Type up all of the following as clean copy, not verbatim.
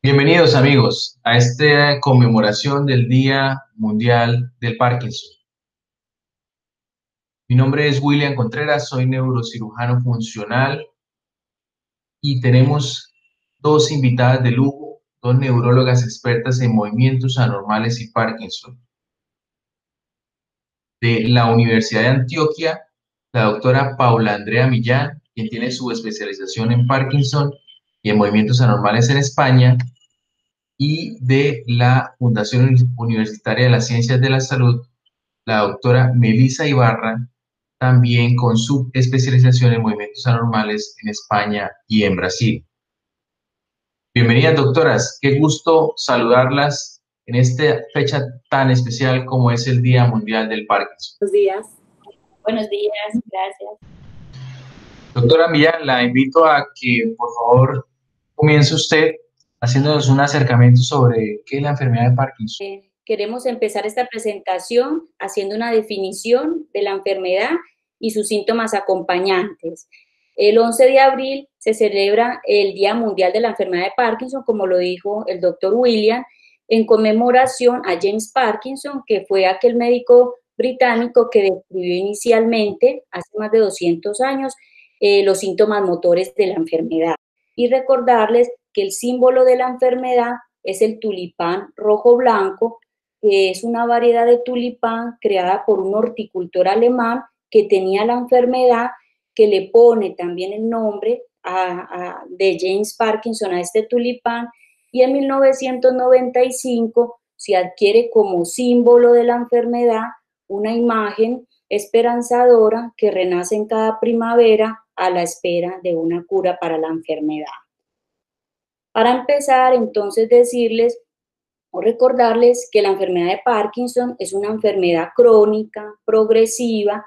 Bienvenidos amigos a esta conmemoración del Día Mundial del Parkinson. Mi nombre es William Contreras, soy neurocirujano funcional y tenemos dos invitadas de lujo, dos neurólogas expertas en movimientos anormales y Parkinson. De la Universidad de Antioquia, la doctora Paula Andrea Millán, quien tiene su especialización en Parkinson y en movimientos anormales en España, y de la Fundación Universitaria de las Ciencias de la Salud, la doctora Melissa Ibarra, también con su especialización en movimientos anormales en España y en Brasil. Bienvenidas, doctoras. Qué gusto saludarlas en esta fecha tan especial como es el Día Mundial del Parkinson. Buenos días. Buenos días, gracias. Doctora Millán, la invito a que, por favor, comience usted haciéndonos un acercamiento sobre qué es la enfermedad de Parkinson. Queremos empezar esta presentación haciendo una definición de la enfermedad y sus síntomas acompañantes. El 11 de abril se celebra el Día Mundial de la Enfermedad de Parkinson, como lo dijo el doctor William, en conmemoración a James Parkinson, que fue aquel médico británico que describió inicialmente, hace más de 200 años, los síntomas motores de la enfermedad. Y recordarles que el símbolo de la enfermedad es el tulipán rojo-blanco, que es una variedad de tulipán creada por un horticultor alemán que tenía la enfermedad, que le pone también el nombre de James Parkinson a este tulipán, y en 1995 se adquiere como símbolo de la enfermedad una imagen esperanzadora que renace en cada primavera a la espera de una cura para la enfermedad. Para empezar, entonces, decirles o recordarles que la enfermedad de Parkinson es una enfermedad crónica, progresiva,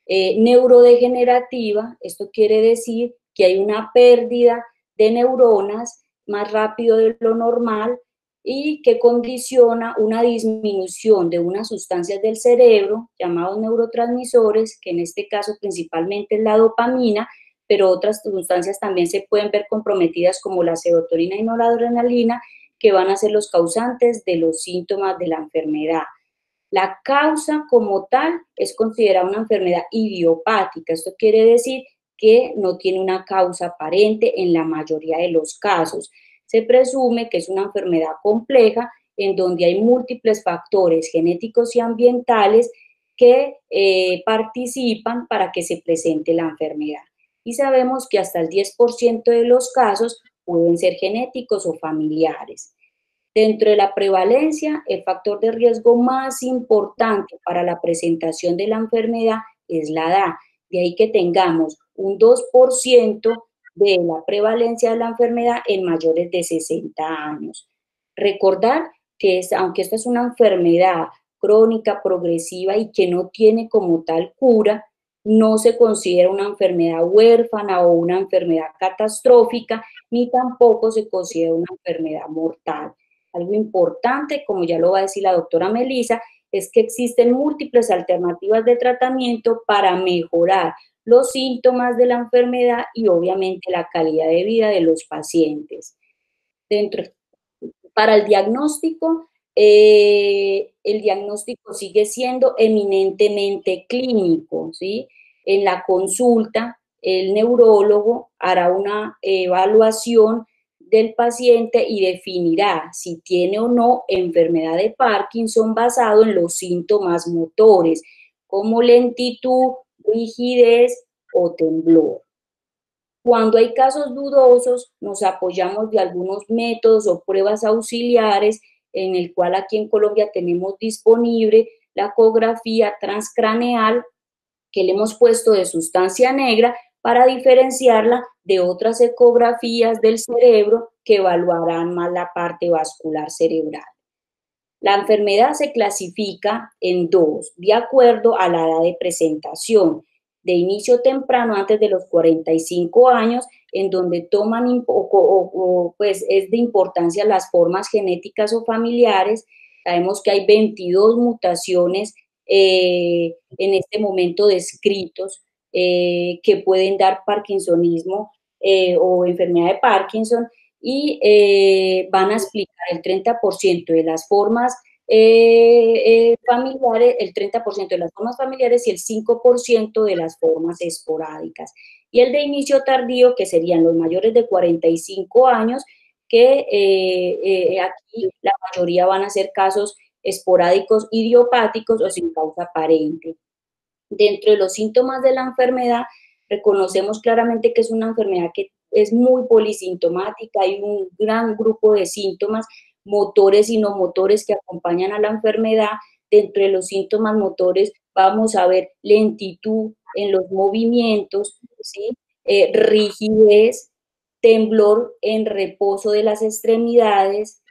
neurodegenerativa. Esto quiere decir que hay una pérdida de neuronas más rápido de lo normal y que condiciona una disminución de unas sustancias del cerebro llamados neurotransmisores, que en este caso principalmente es la dopamina, pero otras sustancias también se pueden ver comprometidas como la serotonina y noradrenalina, que van a ser los causantes de los síntomas de la enfermedad. La causa como tal es considerada una enfermedad idiopática. Esto quiere decir que no tiene una causa aparente en la mayoría de los casos. Se presume que es una enfermedad compleja en donde hay múltiples factores genéticos y ambientales que participan para que se presente la enfermedad. Y sabemos que hasta el 10% de los casos pueden ser genéticos o familiares. Dentro de la prevalencia, el factor de riesgo más importante para la presentación de la enfermedad es la edad. De ahí que tengamos un 2% de la prevalencia de la enfermedad en mayores de 60 años. Recordar que aunque esta es una enfermedad crónica, progresiva y que no tiene como tal cura, no se considera una enfermedad huérfana o una enfermedad catastrófica, ni tampoco se considera una enfermedad mortal. Algo importante, como ya lo va a decir la doctora Melissa, es que existen múltiples alternativas de tratamiento para mejorar los síntomas de la enfermedad y obviamente la calidad de vida de los pacientes. Dentro, para el diagnóstico sigue siendo eminentemente clínico, ¿sí? En la consulta, el neurólogo hará una evaluación del paciente y definirá si tiene o no enfermedad de Parkinson basado en los síntomas motores, como lentitud, rigidez o temblor. Cuando hay casos dudosos, nos apoyamos de algunos métodos o pruebas auxiliares, en el cual aquí en Colombia tenemos disponible la ecografía transcraneal, que le hemos puesto de sustancia negra para diferenciarla de otras ecografías del cerebro que evaluarán más la parte vascular cerebral. La enfermedad se clasifica en dos, de acuerdo a la edad de presentación: de inicio temprano antes de los 45 años, en donde toman pues es de importancia las formas genéticas o familiares. Sabemos que hay 22 mutaciones en este momento descritos que pueden dar parkinsonismo o enfermedad de Parkinson, y van a explicar el 30% de las formas familiares, el 30% de las formas familiares y el 5% de las formas esporádicas. Y el de inicio tardío, que serían los mayores de 45 años, que aquí la mayoría van a ser casos esporádicos idiopáticos o sin causa aparente. Dentro de los síntomas de la enfermedad, reconocemos claramente que es una enfermedad que es muy polisintomática, hay un gran grupo de síntomas motores y no motores que acompañan a la enfermedad. Dentro de los síntomas motores vamos a ver lentitud en los movimientos, ¿sí? Rigidez, temblor en reposo de las extremidades,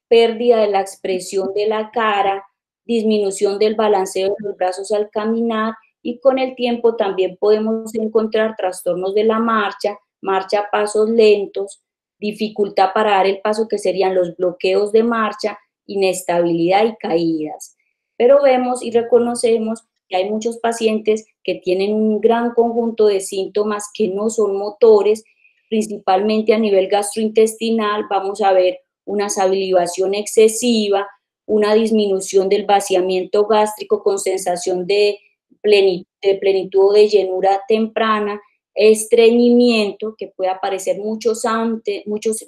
pérdida de la expresión de la cara, disminución del balanceo de los brazos al caminar, y con el tiempo también podemos encontrar trastornos de la marcha, marcha a pasos lentos, dificultad para dar el paso, que serían los bloqueos de marcha, inestabilidad y caídas. Pero vemos y reconocemos que hay muchos pacientes que tienen un gran conjunto de síntomas que no son motores, principalmente a nivel gastrointestinal. Vamos a ver una salivación excesiva, una disminución del vaciamiento gástrico con sensación de plenitud o de llenura temprana, estreñimiento, que puede aparecer muchos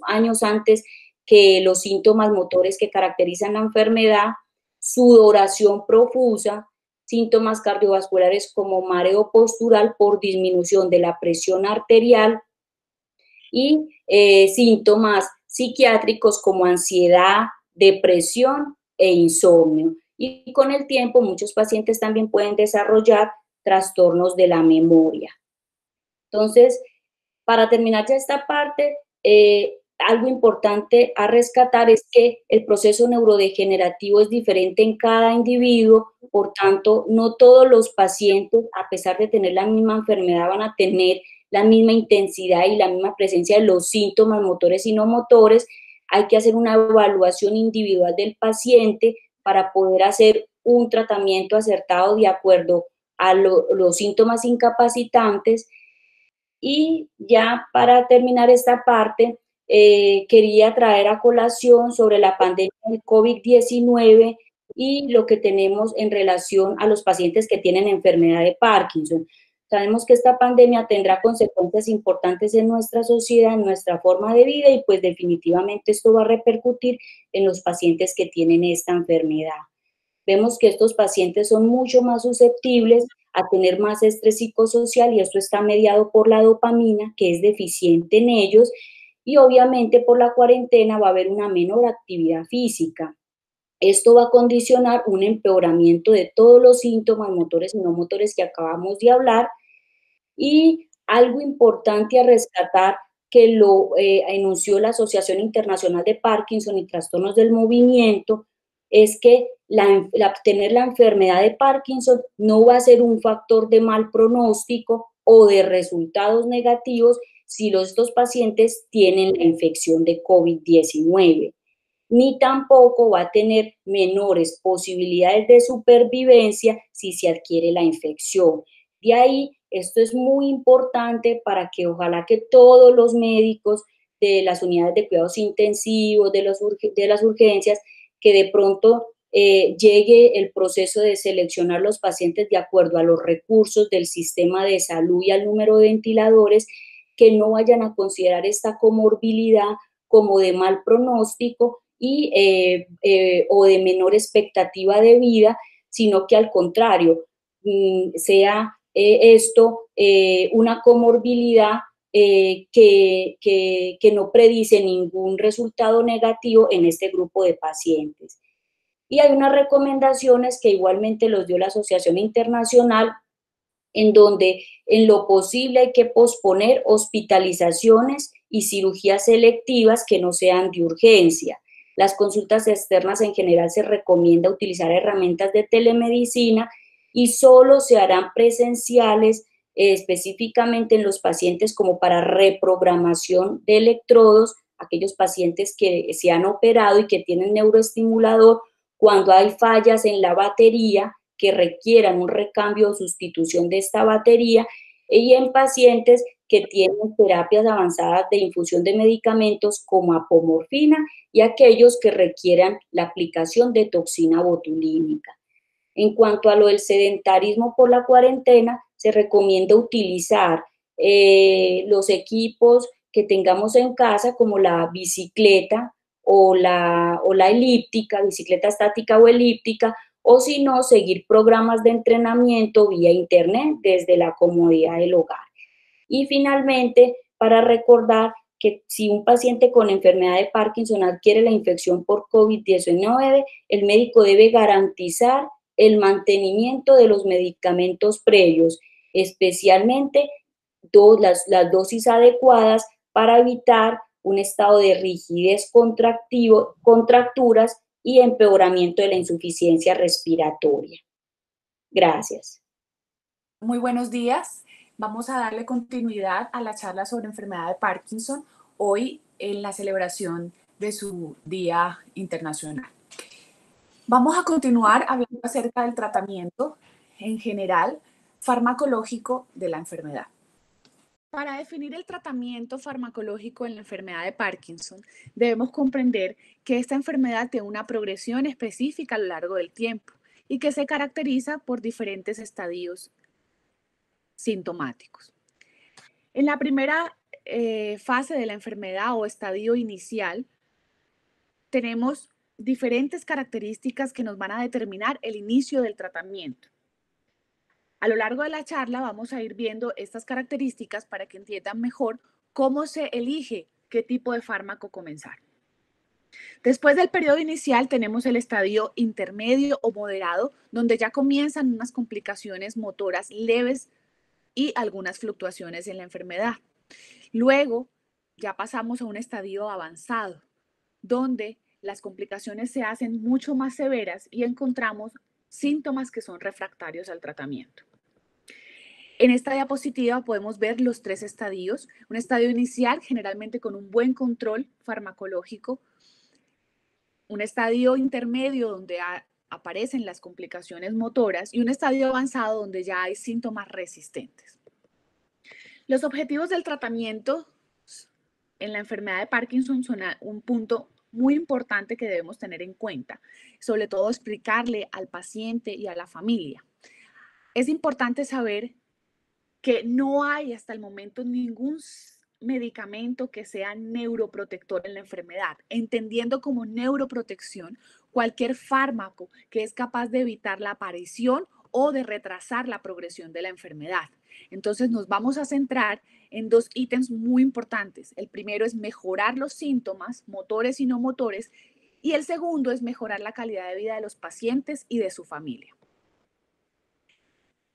años antes que los síntomas motores que caracterizan la enfermedad, sudoración profusa, síntomas cardiovasculares como mareo postural por disminución de la presión arterial y síntomas psiquiátricos como ansiedad, depresión e insomnio. Y con el tiempo muchos pacientes también pueden desarrollar trastornos de la memoria. Entonces, para terminar ya esta parte, algo importante a rescatar es que el proceso neurodegenerativo es diferente en cada individuo, por tanto, no todos los pacientes, a pesar de tener la misma enfermedad, van a tener la misma intensidad y la misma presencia de los síntomas motores y no motores. Hay que hacer una evaluación individual del paciente para poder hacer un tratamiento acertado de acuerdo a los síntomas incapacitantes. Y ya para terminar esta parte, quería traer a colación sobre la pandemia del COVID-19 y lo que tenemos en relación a los pacientes que tienen enfermedad de Parkinson. Sabemos que esta pandemia tendrá consecuencias importantes en nuestra sociedad, en nuestra forma de vida, y pues definitivamente esto va a repercutir en los pacientes que tienen esta enfermedad. Vemos que estos pacientes son mucho más susceptibles a tener más estrés psicosocial, y esto está mediado por la dopamina, que es deficiente en ellos, y obviamente por la cuarentena va a haber una menor actividad física. Esto va a condicionar un empeoramiento de todos los síntomas motores y no motores que acabamos de hablar. Y algo importante a rescatar que lo enunció la Asociación Internacional de Parkinson y Trastornos del Movimiento es que tener la enfermedad de Parkinson no va a ser un factor de mal pronóstico o de resultados negativos si estos pacientes tienen la infección de COVID-19, ni tampoco va a tener menores posibilidades de supervivencia si se adquiere la infección. De ahí, esto es muy importante para que ojalá que todos los médicos de las unidades de cuidados intensivos, de las urgencias, que de pronto llegue el proceso de seleccionar los pacientes de acuerdo a los recursos del sistema de salud y al número de ventiladores, que no vayan a considerar esta comorbilidad como de mal pronóstico o de menor expectativa de vida, sino que al contrario, sea esto una comorbilidad que no predice ningún resultado negativo en este grupo de pacientes. Y hay unas recomendaciones que igualmente los dio la Asociación Internacional, en donde en lo posible hay que posponer hospitalizaciones y cirugías selectivas que no sean de urgencia. Las consultas externas en general se recomienda utilizar herramientas de telemedicina y solo se harán presenciales, específicamente en los pacientes como para reprogramación de electrodos, aquellos pacientes que se han operado y que tienen neuroestimulador, cuando hay fallas en la batería que requieran un recambio o sustitución de esta batería, y en pacientes que tienen terapias avanzadas de infusión de medicamentos como apomorfina y aquellos que requieran la aplicación de toxina botulínica. En cuanto a lo del sedentarismo por la cuarentena, se recomienda utilizar los equipos que tengamos en casa, como la bicicleta o la elíptica, bicicleta estática o elíptica, o si no, seguir programas de entrenamiento vía internet desde la comodidad del hogar. Y finalmente, para recordar que si un paciente con enfermedad de Parkinson adquiere la infección por COVID-19, el médico debe garantizar el mantenimiento de los medicamentos previos, especialmente las dosis adecuadas para evitar un estado de rigidez contracturas y empeoramiento de la insuficiencia respiratoria. Gracias. Muy buenos días. Vamos a darle continuidad a la charla sobre enfermedad de Parkinson, hoy en la celebración de su Día Internacional. Vamos a continuar hablando acerca del tratamiento en general farmacológico de la enfermedad. Para definir el tratamiento farmacológico en la enfermedad de Parkinson, debemos comprender que esta enfermedad tiene una progresión específica a lo largo del tiempo y que se caracteriza por diferentes estadios sintomáticos. En la primera fase de la enfermedad o estadio inicial, tenemos diferentes características que nos van a determinar el inicio del tratamiento. A lo largo de la charla vamos a ir viendo estas características para que entiendan mejor cómo se elige qué tipo de fármaco comenzar. Después del periodo inicial tenemos el estadio intermedio o moderado, donde ya comienzan unas complicaciones motoras leves y algunas fluctuaciones en la enfermedad. Luego ya pasamos a un estadio avanzado, donde las complicaciones se hacen mucho más severas y encontramos síntomas que son refractarios al tratamiento. En esta diapositiva podemos ver los tres estadios. Un estadio inicial, generalmente con un buen control farmacológico. Un estadio intermedio, donde aparecen las complicaciones motoras. Y un estadio avanzado, donde ya hay síntomas resistentes. Los objetivos del tratamiento en la enfermedad de Parkinson son un punto muy importante que debemos tener en cuenta, sobre todo explicarle al paciente y a la familia. Es importante saber que no hay hasta el momento ningún medicamento que sea neuroprotector en la enfermedad, entendiendo como neuroprotección cualquier fármaco que es capaz de evitar la aparición o de retrasar la progresión de la enfermedad. Entonces nos vamos a centrar en dos ítems muy importantes. El primero es mejorar los síntomas, motores y no motores, y el segundo es mejorar la calidad de vida de los pacientes y de su familia.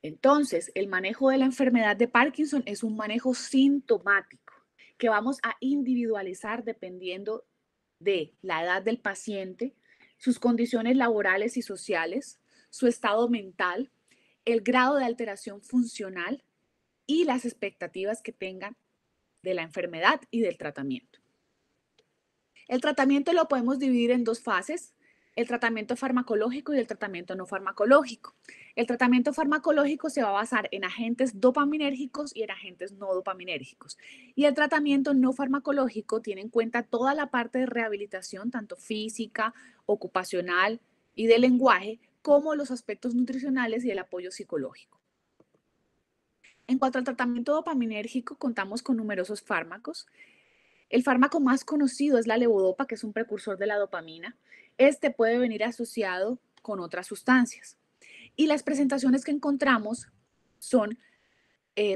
Entonces, el manejo de la enfermedad de Parkinson es un manejo sintomático que vamos a individualizar dependiendo de la edad del paciente, sus condiciones laborales y sociales, su estado mental, el grado de alteración funcional y las expectativas que tengan de la enfermedad y del tratamiento. El tratamiento lo podemos dividir en dos fases: el tratamiento farmacológico y el tratamiento no farmacológico. El tratamiento farmacológico se va a basar en agentes dopaminérgicos y en agentes no dopaminérgicos. Y el tratamiento no farmacológico tiene en cuenta toda la parte de rehabilitación, tanto física, ocupacional y de lenguaje, como los aspectos nutricionales y el apoyo psicológico. En cuanto al tratamiento dopaminérgico, contamos con numerosos fármacos. El fármaco más conocido es la levodopa, que es un precursor de la dopamina. Este puede venir asociado con otras sustancias. Y las presentaciones que encontramos son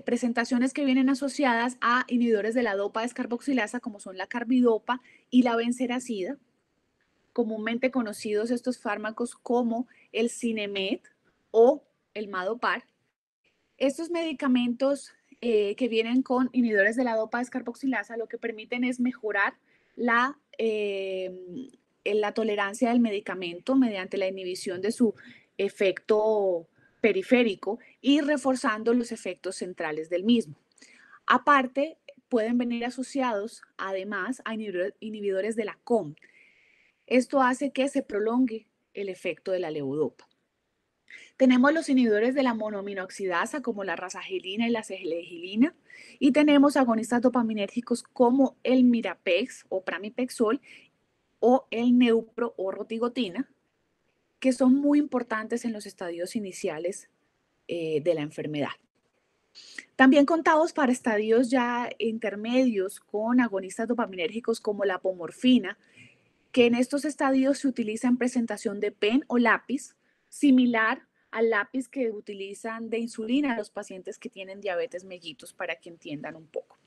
presentaciones que vienen asociadas a inhibidores de la dopa descarboxilasa, como son la carbidopa y la benseracida. Comúnmente conocidos estos fármacos como el Sinemet o el Madopar. Estos medicamentos que vienen con inhibidores de la dopa descarboxilasa lo que permiten es mejorar la tolerancia del medicamento mediante la inhibición de su efecto periférico y reforzando los efectos centrales del mismo. Aparte, pueden venir asociados además a inhibidores de la COM. Esto hace que se prolongue el efecto de la levodopa. Tenemos los inhibidores de la monoaminoxidasa como la rasagelina y la selegilina, y tenemos agonistas dopaminérgicos como el Mirapex o Pramipexol o el Neupro o rotigotina, que son muy importantes en los estadios iniciales de la enfermedad. También contamos para estadios ya intermedios con agonistas dopaminérgicos como la apomorfina, que en estos estadios se utiliza en presentación de pen o lápiz, similar al lápiz que utilizan de insulina los pacientes que tienen diabetes mellitus, para que entiendan un poco.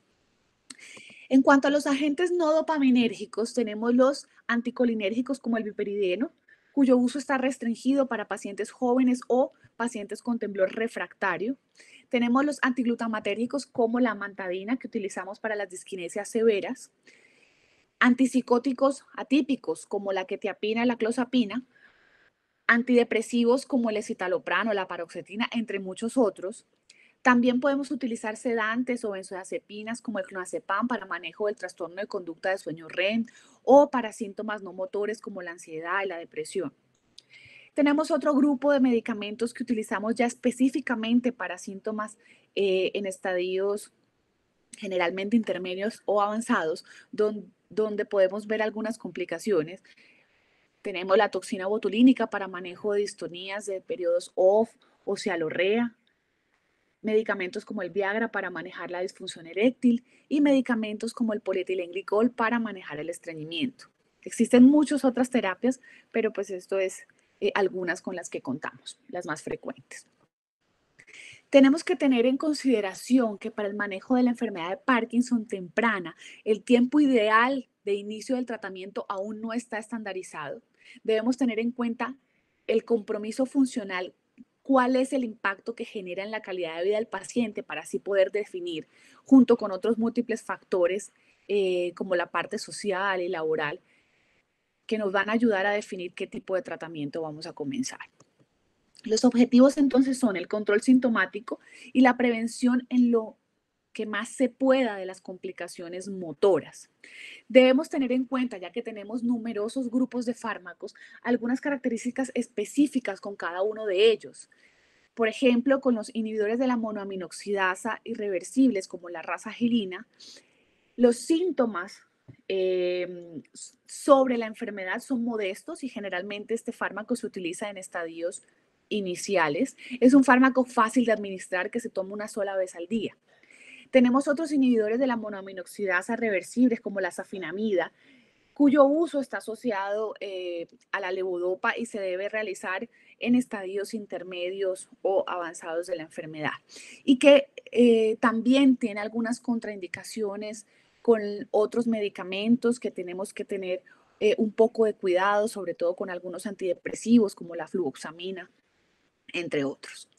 En cuanto a los agentes no dopaminérgicos, tenemos los anticolinérgicos como el piperideno, cuyo uso está restringido para pacientes jóvenes o pacientes con temblor refractario. Tenemos los antiglutamatérgicos como la amantadina, que utilizamos para las disquinesias severas. Antipsicóticos atípicos como la quetiapina y la clozapina. Antidepresivos como el escitalopram o la paroxetina, entre muchos otros. También podemos utilizar sedantes o benzodiazepinas como el clonazepam para manejo del trastorno de conducta de sueño REM o para síntomas no motores como la ansiedad y la depresión. Tenemos otro grupo de medicamentos que utilizamos ya específicamente para síntomas en estadios generalmente intermedios o avanzados, donde podemos ver algunas complicaciones. Tenemos la toxina botulínica para manejo de distonías de periodos OFF o cialorrea, medicamentos como el Viagra para manejar la disfunción eréctil y medicamentos como el polietilenglicol para manejar el estreñimiento. Existen muchas otras terapias, pero pues esto es algunas con las que contamos, las más frecuentes. Tenemos que tener en consideración que para el manejo de la enfermedad de Parkinson temprana, el tiempo ideal de inicio del tratamiento aún no está estandarizado. Debemos tener en cuenta el compromiso funcional, cuál es el impacto que genera en la calidad de vida del paciente, para así poder definir, junto con otros múltiples factores como la parte social y laboral, que nos van a ayudar a definir qué tipo de tratamiento vamos a comenzar. Los objetivos entonces son el control sintomático y la prevención en lo que más se pueda de las complicaciones motoras. Debemos tener en cuenta, ya que tenemos numerosos grupos de fármacos, algunas características específicas con cada uno de ellos. Por ejemplo, con los inhibidores de la monoaminoxidasa irreversibles como la rasagelina, los síntomas sobre la enfermedad son modestos y generalmente este fármaco se utiliza en estadios iniciales. Es un fármaco fácil de administrar que se toma una sola vez al día. Tenemos otros inhibidores de la monoaminoxidasa reversibles como la safinamida, cuyo uso está asociado a la levodopa y se debe realizar en estadios intermedios o avanzados de la enfermedad. Y que también tiene algunas contraindicaciones con otros medicamentos que tenemos que tener un poco de cuidado, sobre todo con algunos antidepresivos como la fluvoxamina, entre otros.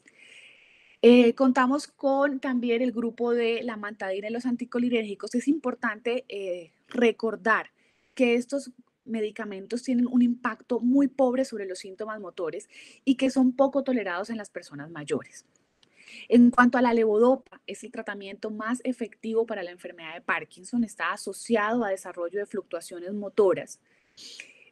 Contamos con también el grupo de la amantadina y los anticolinérgicos. Es importante recordar que estos medicamentos tienen un impacto muy pobre sobre los síntomas motores y que son poco tolerados en las personas mayores. En cuanto a la levodopa, es el tratamiento más efectivo para la enfermedad de Parkinson. Está asociado a desarrollo de fluctuaciones motoras.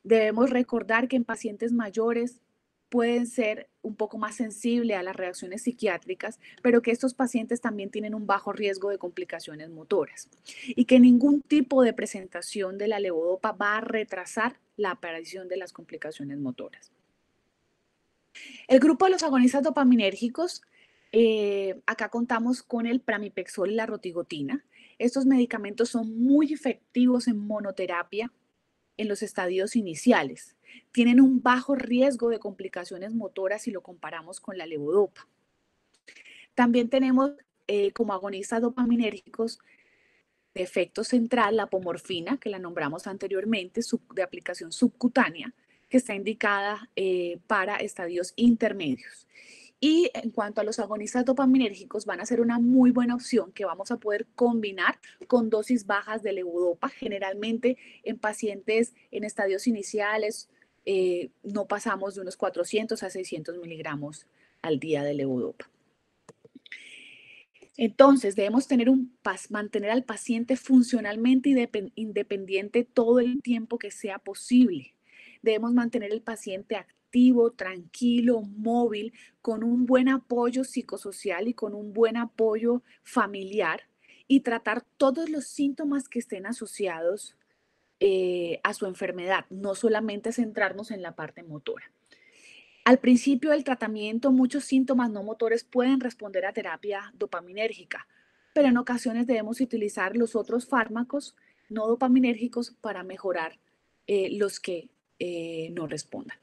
Debemos recordar que en pacientes mayores pueden ser un poco más sensibles a las reacciones psiquiátricas, pero que estos pacientes también tienen un bajo riesgo de complicaciones motoras y que ningún tipo de presentación de la levodopa va a retrasar la aparición de las complicaciones motoras. El grupo de los agonistas dopaminérgicos, acá contamos con el pramipexol y la rotigotina. Estos medicamentos son muy efectivos en monoterapia en los estadios iniciales. Tienen un bajo riesgo de complicaciones motoras si lo comparamos con la levodopa. También tenemos como agonistas dopaminérgicos de efecto central la apomorfina, que la nombramos anteriormente, de aplicación subcutánea, que está indicada para estadios intermedios. Y en cuanto a los agonistas dopaminérgicos, van a ser una muy buena opción que vamos a poder combinar con dosis bajas de levodopa. Generalmente en pacientes en estadios iniciales no pasamos de unos 400 a 600 miligramos al día de levodopa. Entonces debemos mantener al paciente funcionalmente independiente todo el tiempo que sea posible. Debemos mantener el paciente activo activo, tranquilo, móvil, con un buen apoyo psicosocial y con un buen apoyo familiar, y tratar todos los síntomas que estén asociados a su enfermedad, no solamente centrarnos en la parte motora. Al principio del tratamiento, muchos síntomas no motores pueden responder a terapia dopaminérgica, pero en ocasiones debemos utilizar los otros fármacos no dopaminérgicos para mejorar los que no respondan.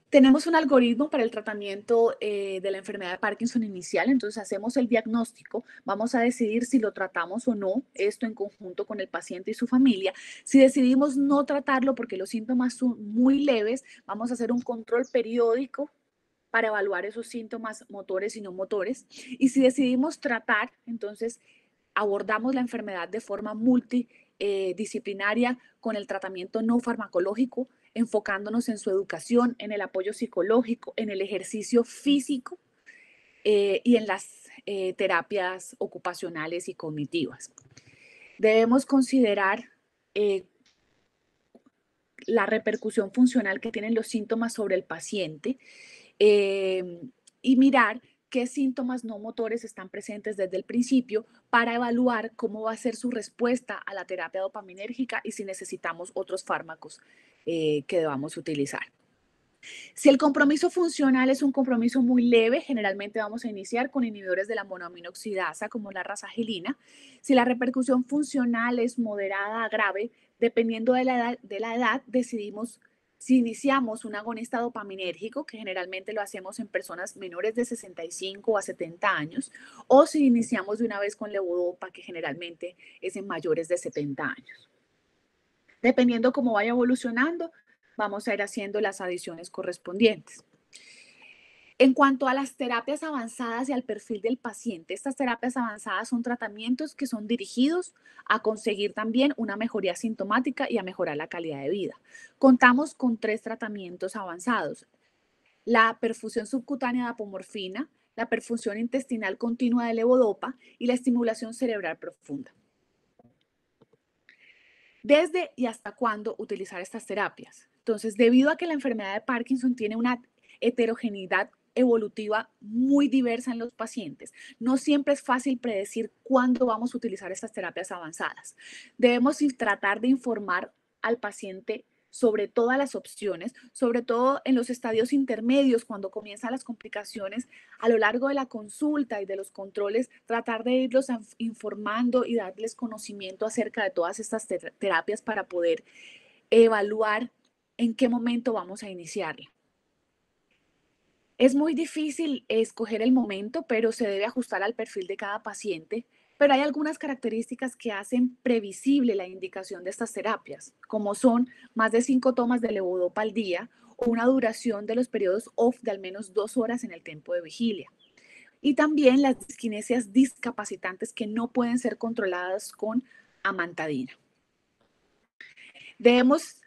Tenemos un algoritmo para el tratamiento de la enfermedad de Parkinson inicial, entonces hacemos el diagnóstico, vamos a decidir si lo tratamos o no, esto en conjunto con el paciente y su familia. Si decidimos no tratarlo porque los síntomas son muy leves, vamos a hacer un control periódico para evaluar esos síntomas motores y no motores. Y si decidimos tratar, entonces abordamos la enfermedad de forma multidisciplinaria con el tratamiento no farmacológico, enfocándonos en su educación, en el apoyo psicológico, en el ejercicio físico y en las terapias ocupacionales y cognitivas. Debemos considerar la repercusión funcional que tienen los síntomas sobre el paciente y mirar qué síntomas no motores están presentes desde el principio para evaluar cómo va a ser su respuesta a la terapia dopaminérgica y si necesitamos otros fármacos que debamos utilizar. Si el compromiso funcional es un compromiso muy leve, generalmente vamos a iniciar con inhibidores de la monoaminoxidasa como la rasagelina. Si la repercusión funcional es moderada a grave, dependiendo de la edad, decidimos si iniciamos un agonista dopaminérgico, que generalmente lo hacemos en personas menores de 65 a 70 años, o si iniciamos de una vez con levodopa, que generalmente es en mayores de 70 años. Dependiendo cómo vaya evolucionando, vamos a ir haciendo las adiciones correspondientes. En cuanto a las terapias avanzadas y al perfil del paciente, estas terapias avanzadas son tratamientos que son dirigidos a conseguir también una mejoría sintomática y a mejorar la calidad de vida. Contamos con 3 tratamientos avanzados: la perfusión subcutánea de apomorfina, la perfusión intestinal continua de levodopa y la estimulación cerebral profunda. ¿Desde y hasta cuándo utilizar estas terapias? Entonces, debido a que la enfermedad de Parkinson tiene una heterogeneidad evolutiva muy diversa en los pacientes, no siempre es fácil predecir cuándo vamos a utilizar estas terapias avanzadas. Debemos tratar de informar al paciente sobre todas las opciones, sobre todo en los estadios intermedios, cuando comienzan las complicaciones a lo largo de la consulta y de los controles, tratar de irlos informando y darles conocimiento acerca de todas estas terapias para poder evaluar en qué momento vamos a iniciarla. Es muy difícil escoger el momento, pero se debe ajustar al perfil de cada paciente. Pero hay algunas características que hacen previsible la indicación de estas terapias, como son más de 5 tomas de levodopa al día o una duración de los periodos off de al menos 2 horas en el tiempo de vigilia. Y también las disquinesias discapacitantes que no pueden ser controladas con amantadina. Debemos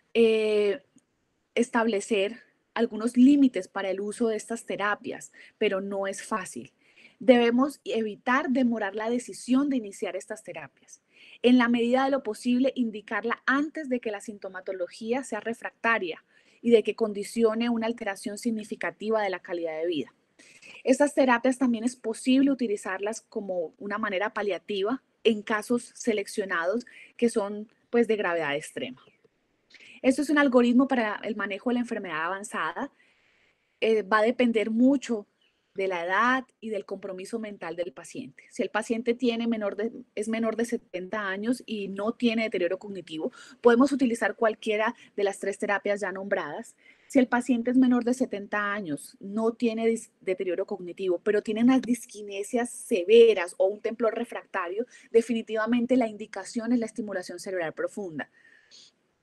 establecer algunos límites para el uso de estas terapias, pero no es fácil. Debemos evitar demorar la decisión de iniciar estas terapias. En la medida de lo posible, indicarla antes de que la sintomatología sea refractaria y de que condicione una alteración significativa de la calidad de vida. Estas terapias también es posible utilizarlas como una manera paliativa en casos seleccionados que son pues de gravedad extrema. Esto es un algoritmo para el manejo de la enfermedad avanzada. Va a depender mucho de la edad y del compromiso mental del paciente. Si el paciente es menor de 70 años y no tiene deterioro cognitivo, podemos utilizar cualquiera de las 3 terapias ya nombradas. Si el paciente es menor de 70 años, no tiene deterioro cognitivo, pero tiene unas disquinesias severas o un temblor refractario, definitivamente la indicación es la estimulación cerebral profunda.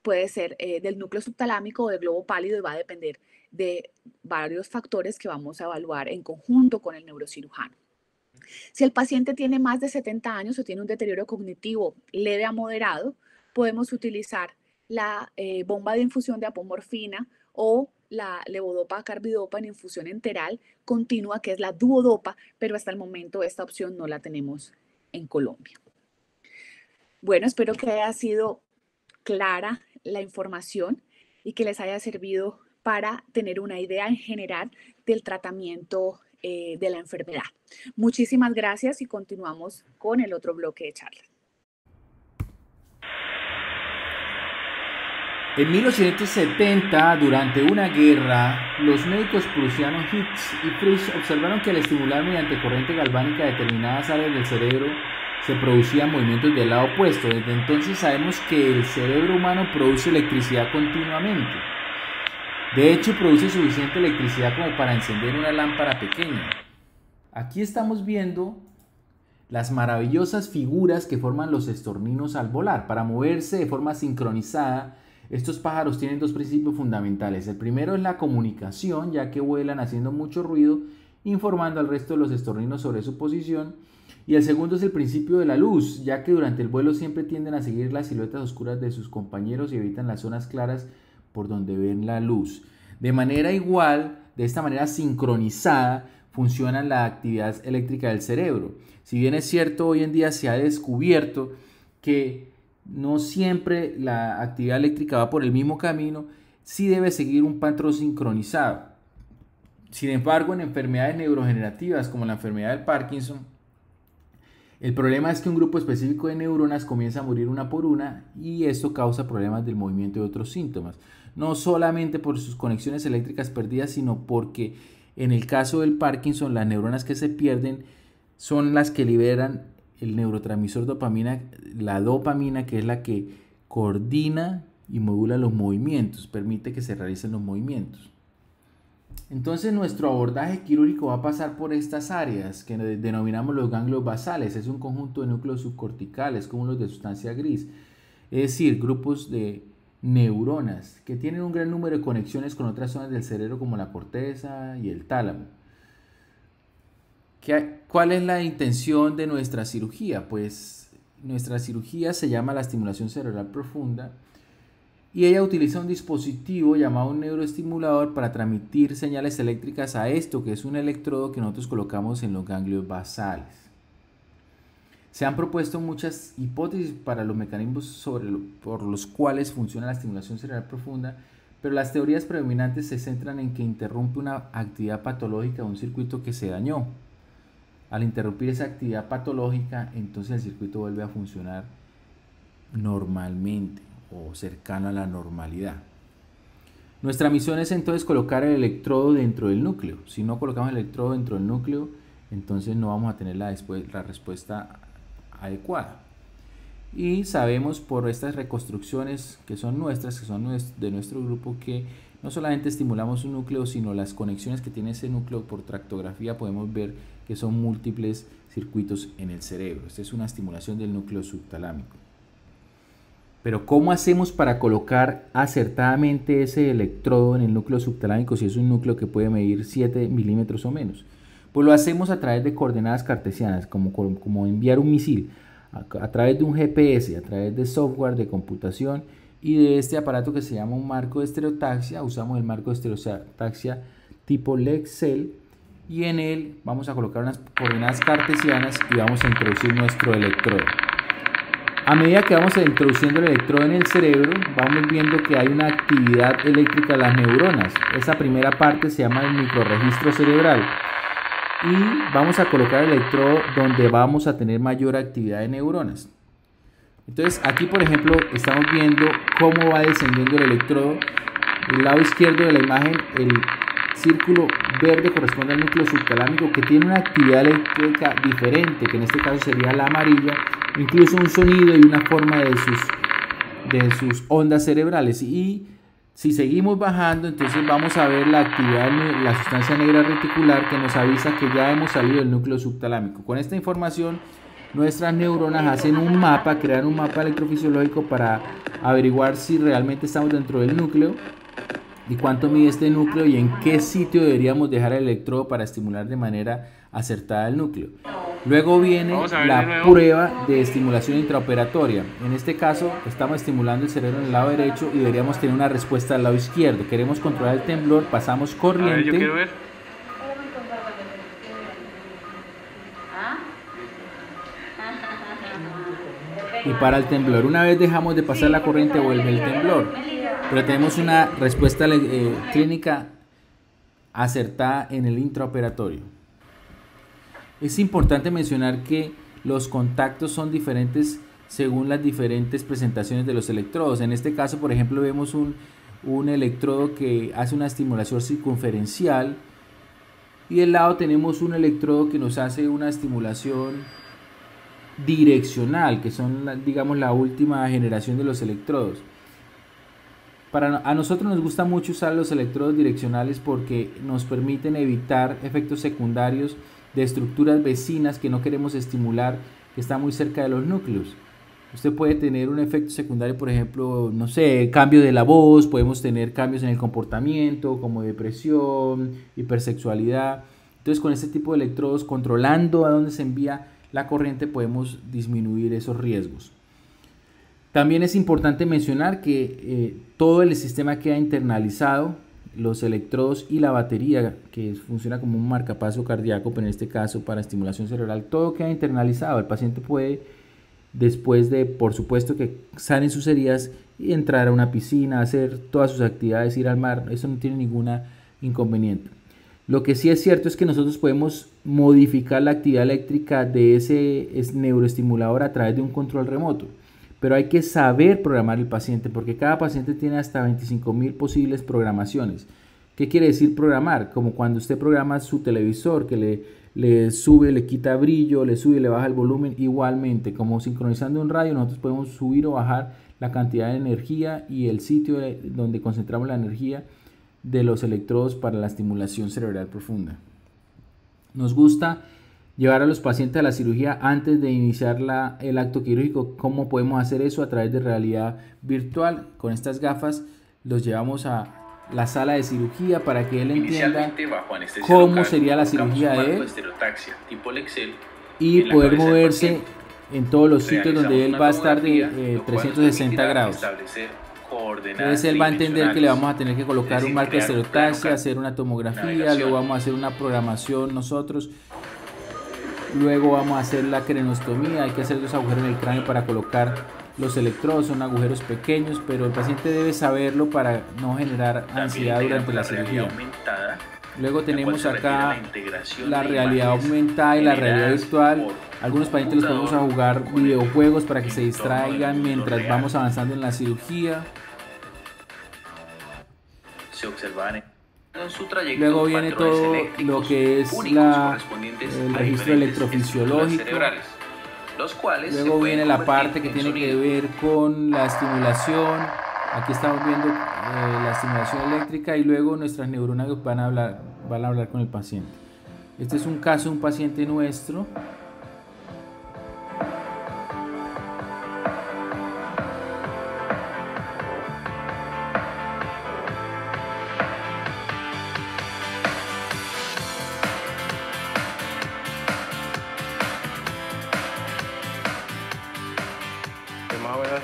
Puede ser del núcleo subtalámico o del globo pálido y va a depender de varios factores que vamos a evaluar en conjunto con el neurocirujano. Si el paciente tiene más de 70 años o tiene un deterioro cognitivo leve a moderado, podemos utilizar la bomba de infusión de apomorfina o la levodopa carbidopa en infusión enteral continua, que es la duodopa, pero hasta el momento esta opción no la tenemos en Colombia. Bueno, espero que haya sido clara la información y que les haya servido para tener una idea en general del tratamiento de la enfermedad. Muchísimas gracias y continuamos con el otro bloque de charla. En 1870, durante una guerra, los médicos prusianos Hicks y Frisch observaron que al estimular mediante corriente galvánica determinadas áreas del cerebro se producían movimientos del lado opuesto. Desde entonces sabemos que el cerebro humano produce electricidad continuamente. De hecho, produce suficiente electricidad como para encender una lámpara pequeña. Aquí estamos viendo las maravillosas figuras que forman los estorninos al volar. Para moverse de forma sincronizada, estos pájaros tienen dos principios fundamentales. El primero es la comunicación, ya que vuelan haciendo mucho ruido, informando al resto de los estorninos sobre su posición. Y el segundo es el principio de la luz, ya que durante el vuelo siempre tienden a seguir las siluetas oscuras de sus compañeros y evitan las zonas claras por donde ven la luz. De manera igual, de esta manera sincronizada, funciona la actividad eléctrica del cerebro. Si bien es cierto, hoy en día se ha descubierto que no siempre la actividad eléctrica va por el mismo camino, sí debe seguir un patrón sincronizado. Sin embargo, en enfermedades neurodegenerativas como la enfermedad del Parkinson, el problema es que un grupo específico de neuronas comienza a morir una por una y esto causa problemas del movimiento y otros síntomas. No solamente por sus conexiones eléctricas perdidas, sino porque en el caso del Parkinson las neuronas que se pierden son las que liberan el neurotransmisor dopamina, la dopamina, que es la que coordina y modula los movimientos, permite que se realicen los movimientos. Entonces nuestro abordaje quirúrgico va a pasar por estas áreas que denominamos los ganglios basales. Es un conjunto de núcleos subcorticales, cúmulos de sustancia gris, es decir, grupos de neuronas que tienen un gran número de conexiones con otras zonas del cerebro como la corteza y el tálamo. ¿Cuál es la intención de nuestra cirugía? Pues nuestra cirugía se llama la estimulación cerebral profunda y ella utiliza un dispositivo llamado un neuroestimulador para transmitir señales eléctricas a esto, que es un electrodo que nosotros colocamos en los ganglios basales. Se han propuesto muchas hipótesis para los mecanismos por los cuales funciona la estimulación cerebral profunda, pero las teorías predominantes se centran en que interrumpe una actividad patológica de un circuito que se dañó. Al interrumpir esa actividad patológica, entonces el circuito vuelve a funcionar normalmente o cercano a la normalidad. Nuestra misión es entonces colocar el electrodo dentro del núcleo. Si no colocamos el electrodo dentro del núcleo, entonces no vamos a tener la respuesta adecuada. Y sabemos por estas reconstrucciones que son nuestras, que son de nuestro grupo, que no solamente estimulamos un núcleo, sino las conexiones que tiene ese núcleo por tractografía podemos ver que son múltiples circuitos en el cerebro. Esta es una estimulación del núcleo subtalámico. Pero ¿cómo hacemos para colocar acertadamente ese electrodo en el núcleo subtalámico si es un núcleo que puede medir 7 milímetros o menos? Pues lo hacemos a través de coordenadas cartesianas, como enviar un misil, a través de un GPS, a través de software de computación y de este aparato que se llama un marco de estereotaxia. Usamos el marco de estereotaxia tipo Lexel y en él vamos a colocar unas coordenadas cartesianas y vamos a introducir nuestro electrodo. A medida que vamos introduciendo el electrodo en el cerebro, vamos viendo que hay una actividad eléctrica de las neuronas. Esa primera parte se llama el microrregistro cerebral. Y vamos a colocar el electrodo donde vamos a tener mayor actividad de neuronas. Entonces aquí, por ejemplo, estamos viendo cómo va descendiendo el electrodo. El lado izquierdo de la imagen, el círculo verde corresponde al núcleo subtalámico, que tiene una actividad eléctrica diferente, que en este caso sería la amarilla, incluso un sonido y una forma de sus ondas cerebrales. Y si seguimos bajando, entonces vamos a ver la actividad de la sustancia negra reticular, que nos avisa que ya hemos salido del núcleo subtalámico. Con esta información, nuestras neuronas hacen un mapa, crean un mapa electrofisiológico para averiguar si realmente estamos dentro del núcleo y cuánto mide este núcleo y en qué sitio deberíamos dejar el electrodo para estimular de manera acertada el núcleo. Luego viene la prueba de estimulación intraoperatoria. En este caso estamos estimulando el cerebro en el lado derecho y deberíamos tener una respuesta al lado izquierdo. Queremos controlar el temblor, pasamos corriente. A ver, yo quiero ver. Y para el temblor, una vez dejamos de pasar la corriente, vuelve el temblor. pero tenemos una respuesta clínica acertada en el intraoperatorio. Es importante mencionar que los contactos son diferentes según las diferentes presentaciones de los electrodos. En este caso, por ejemplo, vemos un electrodo que hace una estimulación circunferencial y del lado tenemos un electrodo que nos hace una estimulación direccional, que son, digamos, la última generación de los electrodos. A nosotros nos gusta mucho usar los electrodos direccionales porque nos permiten evitar efectos secundarios de estructuras vecinas que no queremos estimular, que están muy cerca de los núcleos. Usted puede tener un efecto secundario, por ejemplo, no sé, cambio de la voz, podemos tener cambios en el comportamiento como depresión, hipersexualidad. Entonces, con este tipo de electrodos, controlando a dónde se envía la corriente, podemos disminuir esos riesgos. También es importante mencionar que todo el sistema queda internalizado, los electrodos y la batería, que funciona como un marcapaso cardíaco, pero en este caso para estimulación cerebral, todo queda internalizado. El paciente puede, después de, por supuesto, que sanen sus heridas, y entrar a una piscina, hacer todas sus actividades, ir al mar, eso no tiene ningún inconveniente. Lo que sí es cierto es que nosotros podemos modificar la actividad eléctrica de ese neuroestimulador a través de un control remoto. Pero hay que saber programar el paciente porque cada paciente tiene hasta 25.000 posibles programaciones. ¿Qué quiere decir programar? Como cuando usted programa su televisor, que le sube, le quita brillo, le sube y le baja el volumen. Igualmente, como sincronizando un radio, nosotros podemos subir o bajar la cantidad de energía y el sitio donde concentramos la energía de los electrodos para la estimulación cerebral profunda. Nos gusta llevar a los pacientes a la cirugía antes de iniciar el acto quirúrgico. ¿Cómo podemos hacer eso? A través de realidad virtual. Con estas gafas los llevamos a la sala de cirugía para que él entienda cómo sería la cirugía de él y poder moverse en todos los sitios donde él va a estar de 360 grados. Entonces él va a entender que le vamos a tener que colocar un marco de estereotaxia, hacer una tomografía, luego vamos a hacer una programación nosotros. Luego vamos a hacer la crenostomía, hay que hacer 2 agujeros en el cráneo para colocar los electrodos, son agujeros pequeños, pero el paciente debe saberlo para no generar ansiedad durante la cirugía. Luego tenemos acá la realidad aumentada y la realidad virtual. Algunos pacientes los ponemos a jugar videojuegos para que se distraigan mientras vamos avanzando en la cirugía. Luego viene todo lo que es el registro electrofisiológico. Luego viene la parte que tiene que ver con la estimulación. Aquí estamos viendo la estimulación eléctrica y luego nuestras neuronas van a hablar con el paciente. Este es un caso de un paciente nuestro.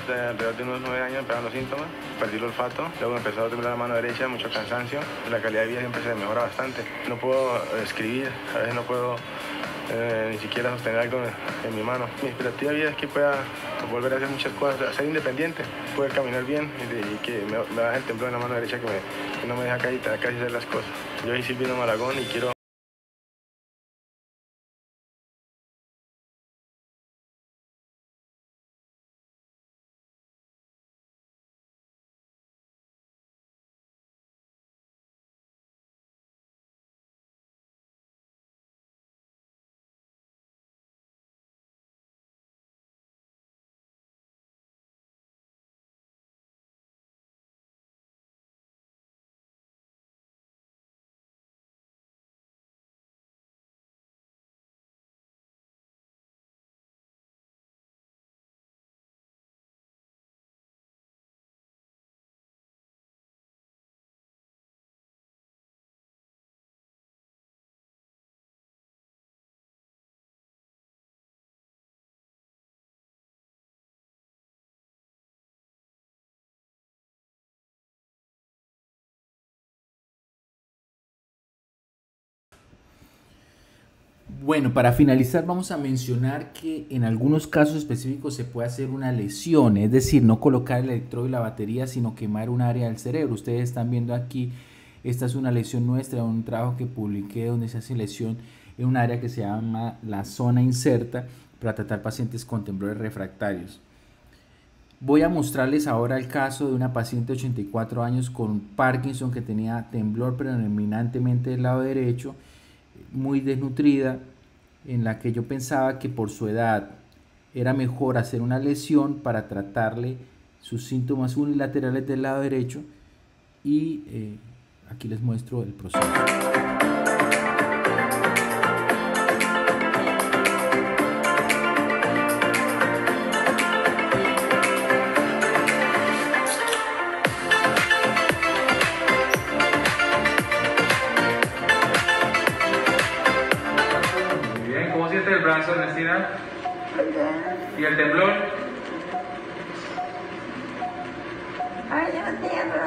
Alrededor de unos 9 años empezando síntomas, perdí el olfato, luego me empezó a temblar la mano derecha, mucho cansancio, la calidad de vida siempre se mejora bastante. No puedo escribir, a veces no puedo ni siquiera sostener algo en mi mano. Mi expectativa de vida es que pueda volver a hacer muchas cosas, a ser independiente, poder caminar bien y que me baje el temblor en la mano derecha que no me deja casi hacer las cosas. Yo soy Silvino Malagón y quiero Bueno, para finalizar vamos a mencionar que en algunos casos específicos se puede hacer una lesión, es decir, no colocar el electrodo y la batería, sino quemar un área del cerebro. Ustedes están viendo aquí, esta es una lesión nuestra, un trabajo que publiqué donde se hace lesión en un área que se llama la zona inserta para tratar pacientes con temblores refractarios. Voy a mostrarles ahora el caso de una paciente de 84 años con Parkinson que tenía temblor predominantemente del lado derecho, muy desnutrida, en la que yo pensaba que por su edad era mejor hacer una lesión para tratarle sus síntomas unilaterales del lado derecho y aquí les muestro el proceso. El brazo, Ernestina. ¿Y el temblor? Ay, yo no tiemblo.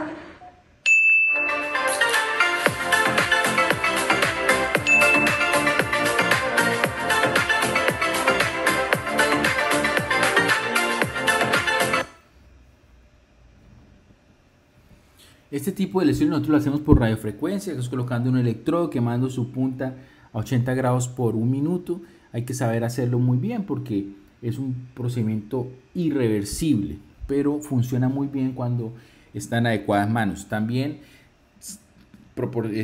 Este tipo de lesiones nosotros lo hacemos por radiofrecuencia, que es colocando un electrodo, quemando su punta a 80 grados por un minuto. Hay que saber hacerlo muy bien porque es un procedimiento irreversible, pero funciona muy bien cuando está en adecuadas manos. También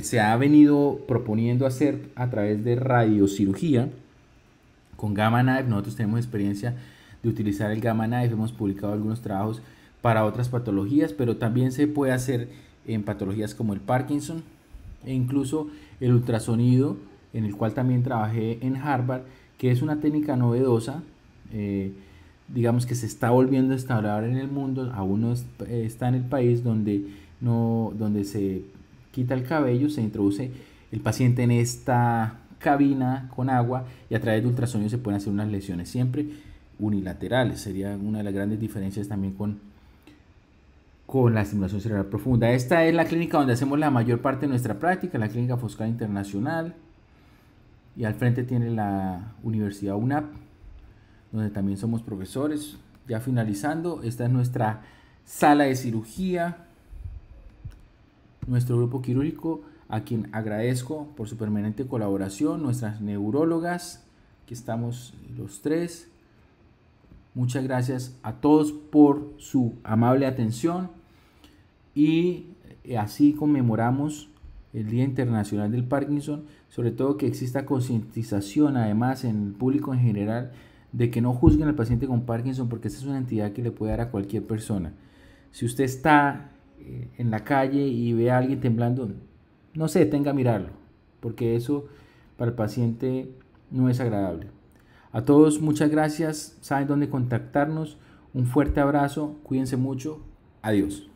se ha venido proponiendo hacer a través de radiocirugía con Gamma Knife. Nosotros tenemos experiencia de utilizar el Gamma Knife, hemos publicado algunos trabajos para otras patologías, pero también se puede hacer en patologías como el Parkinson e incluso el ultrasonido, en el cual también trabajé en Harvard, que es una técnica novedosa, digamos que se está volviendo a instaurar en el mundo, aún no está en el país, donde se quita el cabello, se introduce el paciente en esta cabina con agua y a través de ultrasonido se pueden hacer unas lesiones siempre unilaterales. Sería una de las grandes diferencias también con la estimulación cerebral profunda. Esta es la clínica donde hacemos la mayor parte de nuestra práctica, la Clínica Foscal Internacional, y al frente tiene la Universidad UNAP, donde también somos profesores. Ya finalizando, esta es nuestra sala de cirugía, nuestro grupo quirúrgico, a quien agradezco por su permanente colaboración, nuestras neurólogas, que estamos los tres. Muchas gracias a todos por su amable atención y así conmemoramos el Día Internacional del Parkinson, sobre todo que exista concientización además en el público en general de que no juzguen al paciente con Parkinson, porque esta es una entidad que le puede dar a cualquier persona. Si usted está en la calle y ve a alguien temblando, no se detenga a mirarlo, porque eso para el paciente no es agradable. A todos muchas gracias, saben dónde contactarnos, un fuerte abrazo, cuídense mucho, adiós.